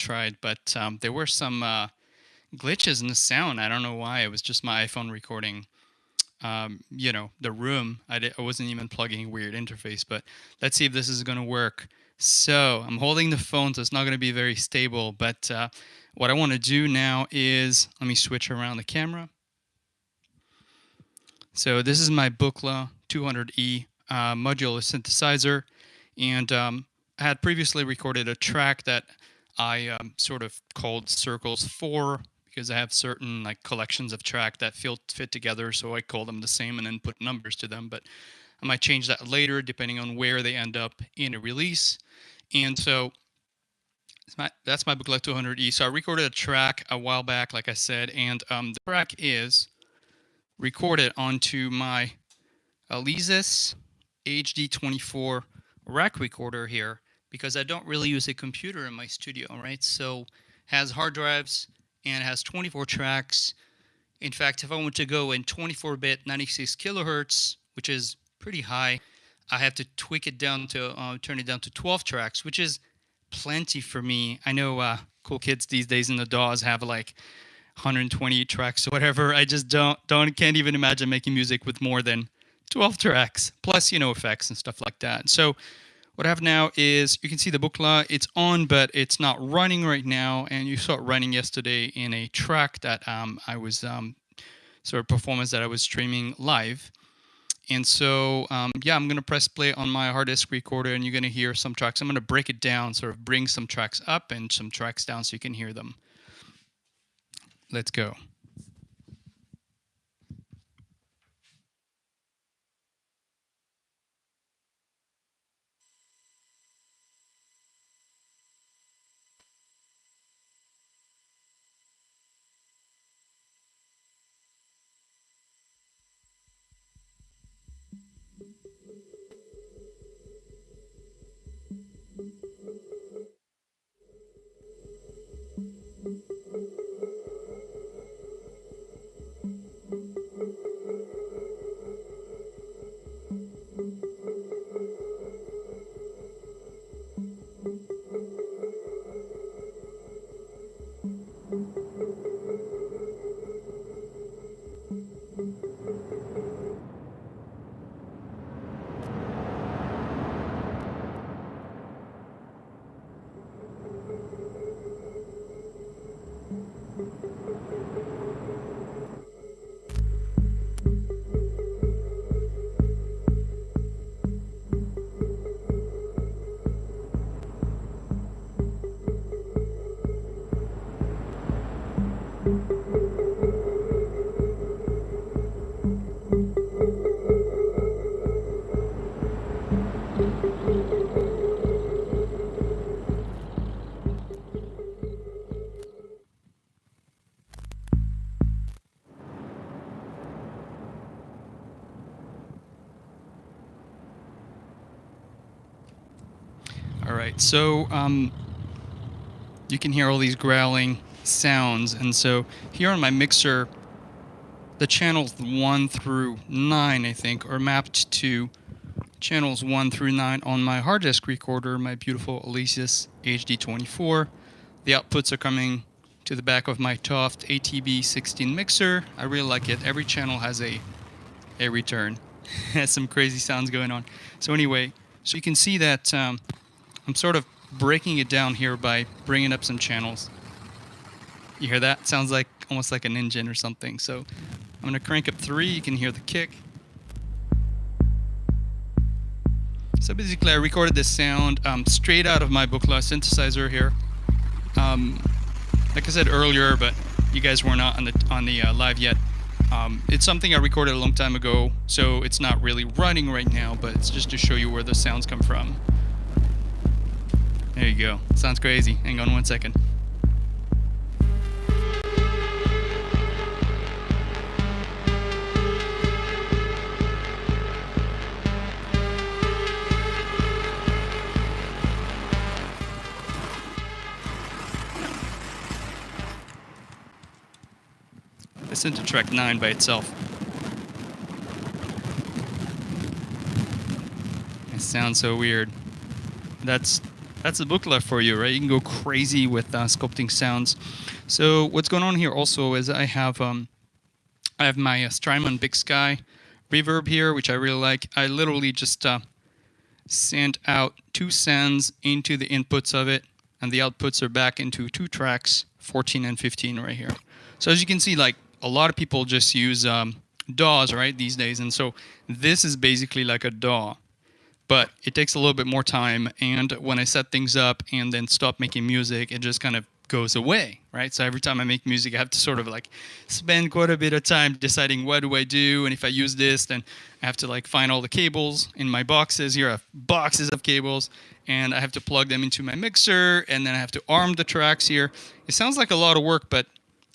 tried, but there were some glitches in the sound. I don't know why. It was just my iPhone recording. The room. I wasn't even plugging a weird interface, but let's see if this is going to work. So I'm holding the phone, so it's not going to be very stable. But what I want to do now is let me switch around the camera. So this is my Buchla 200E modular synthesizer, and I had previously recorded a track that I sort of called Circles 4 because I have certain like collections of track that fit together, so I call them the same and then put numbers to them. But I might change that later depending on where they end up in a release. And so that's my Buchla 200E. So I recorded a track a while back, like I said, and the track is recorded onto my Alesis HD24 rack recorder here because I don't really use a computer in my studio, right? So it has hard drives and it has 24 tracks. In fact, if I want to go in 24-bit 96 kilohertz, which is pretty high, I have to tweak it down to turn it down to 12 tracks, which is plenty for me. I know cool kids these days in the DAWs have like 120 tracks or whatever. I just can't even imagine making music with more than 12 tracks plus effects and stuff like that. So what I have now is you can see the Buchla. It's on, but it's not running right now. And you saw it running yesterday in a track that I was sort of performance that I was streaming live. And so I'm gonna press play on my hard disk recorder, and you're gonna hear some tracks. I'm gonna break it down, sort of bring some tracks up and some tracks down so you can hear them. Let's go. All right, so you can hear all these growling sounds, and so here on my mixer, the channels 1 through 9, I think, are mapped to channels 1 through 9 on my hard disk recorder, my beautiful Alesis HD24. The outputs are coming to the back of my Toft ATB16 mixer. I really like it. Every channel has a return. Has some crazy sounds going on. So anyway, so you can see that I'm sort of breaking it down here by bringing up some channels. You hear that? Sounds like almost like an engine or something. So I'm going to crank up 3. You can hear the kick. So basically I recorded this sound straight out of my Buchla synthesizer here. Like I said earlier, but you guys were not on the live yet. It's something I recorded a long time ago, so it's not really running right now, but it's just to show you where the sounds come from. There you go. Sounds crazy. Hang on one second. Listen to track 9 by itself. It sounds so weird. That's That's a Buchla for you, right? You can go crazy with sculpting sounds. So what's going on here also is I have my Strymon Big Sky reverb here, which I really like. I literally just send out two sends into the inputs of it, and the outputs are back into two tracks, 14 and 15 right here. So as you can see, like a lot of people just use DAWs, right, these days, and so this is basically like a DAW, but it takes a little bit more time, and when I set things up and then stop making music, it just kind of goes away, right? So every time I make music, I have to sort of like spend quite a bit of time deciding what do I do, and if I use this, then I have to like find all the cables in my boxes. Here I have boxes of cables, and I have to plug them into my mixer, and then I have to arm the tracks here. It sounds like a lot of work, but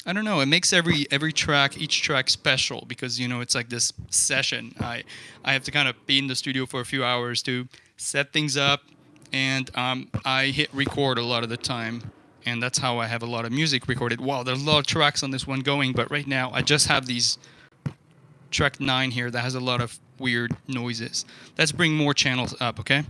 I don't know. It makes every track, each track special because it's like this session. I have to kind of be in the studio for a few hours to set things up, and I hit record a lot of the time, and that's how I have a lot of music recorded. Wow, there's a lot of tracks on this one going, but right now I just have these track 9 here that has a lot of weird noises. Let's bring more channels up, okay?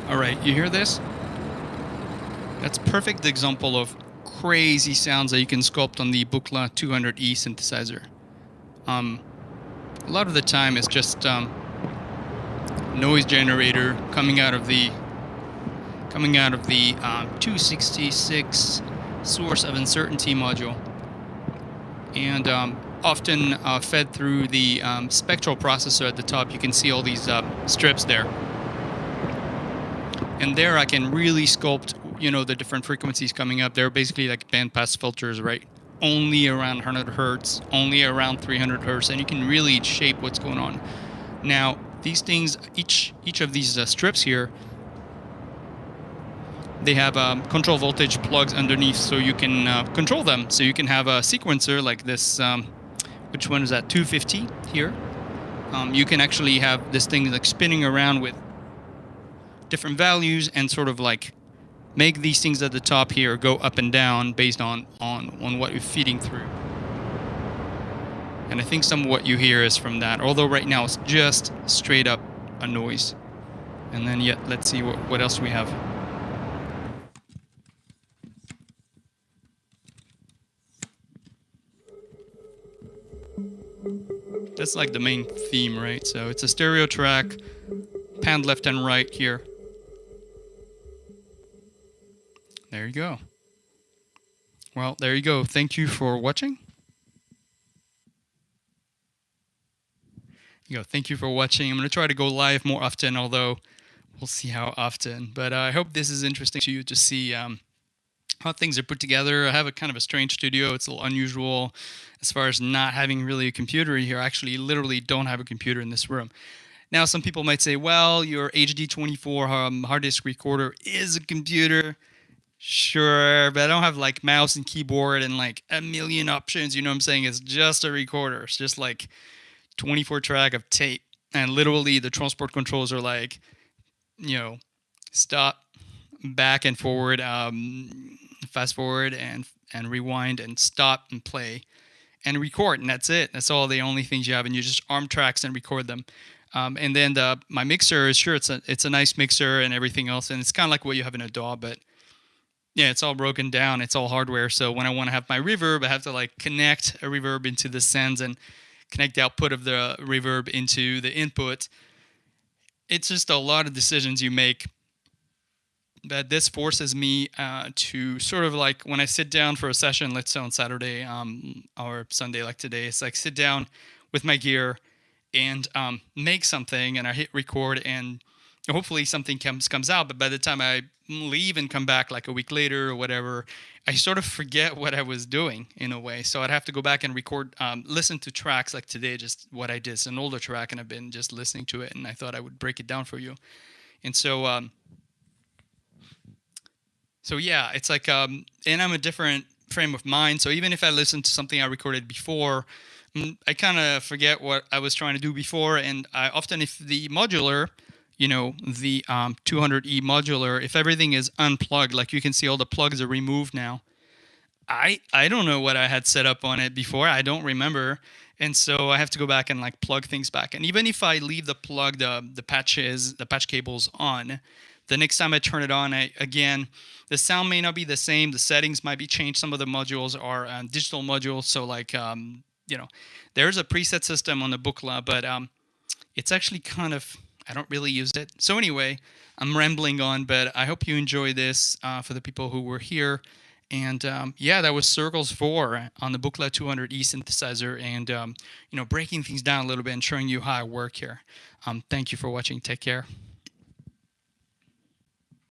All right, you hear this? That's a perfect example of crazy sounds that you can sculpt on the Buchla 200E synthesizer. A lot of the time it's just noise generator coming out of the 266 source of uncertainty module, and often fed through the spectral processor at the top. You can see all these strips there. And there I can really sculpt, the different frequencies coming up. They're basically like bandpass filters, right? Only around 100 hertz, only around 300 hertz, and you can really shape what's going on. Now, these things, each of these strips here, they have control voltage plugs underneath, so you can control them. So you can have a sequencer like this, which one is that, 250 here. You can actually have this thing like spinning around with different values and sort of like make these things at the top here go up and down based on what you're feeding through. And I think some of what you hear is from that, although right now it's just straight up a noise. And then yet, let's see what else we have. That's like the main theme, right? So it's a stereo track, panned left and right here. There you go. Well, there you go. Thank you for watching. Thank you for watching. I'm going to try to go live more often, although we'll see how often. But I hope this is interesting to you to see how things are put together. I have a kind of a strange studio. It's a little unusual as far as not having really a computer here. I actually literally don't have a computer in this room. Now, some people might say, well, your HD24 hard disk recorder is a computer. Sure, but I don't have like mouse and keyboard and like a million options. You know what I'm saying? It's just a recorder. It's just like 24 track of tape. And literally the transport controls are like, you know, stop, back and forward, fast forward and rewind and stop and play and record, and that's it. That's all the only things you have, and you just arm tracks and record them. And then my mixer is sure it's a nice mixer and everything else, and it's kind of like what you have in a DAW, but yeah, it's all broken down. It's all hardware. So when I want to have my reverb, I have to like connect a reverb into the sends and connect the output of the reverb into the input. It's just a lot of decisions you make. But this forces me to sort of like when I sit down for a session, let's say on Saturday or Sunday like today, it's like sit down with my gear and make something, and I hit record, and hopefully something comes out. But by the time I leave and come back like a week later or whatever, I sort of forget what I was doing in a way. So I'd have to go back and record, listen to tracks like today, just what I did. It's an older track, and I've been just listening to it, and I thought I would break it down for you. And so yeah, it's like, and I'm a different frame of mind. So even if I listen to something I recorded before, I kind of forget what I was trying to do before. And I often, if the modular, the 200E modular, if everything is unplugged, like you can see all the plugs are removed now. I don't know what I had set up on it before. I don't remember. And so I have to go back and like plug things back. And even if I leave the plug, the patch cables on, the next time I turn it on, again, the sound may not be the same. The settings might be changed. Some of the modules are digital modules. So like, there's a preset system on the Buchla, but it's actually kind of, I don't really use it. So anyway, I'm rambling on, but I hope you enjoy this for the people who were here. And yeah, that was Circles 4 on the Buchla 200E synthesizer, and breaking things down a little bit and showing you how I work here. Thank you for watching. Take care.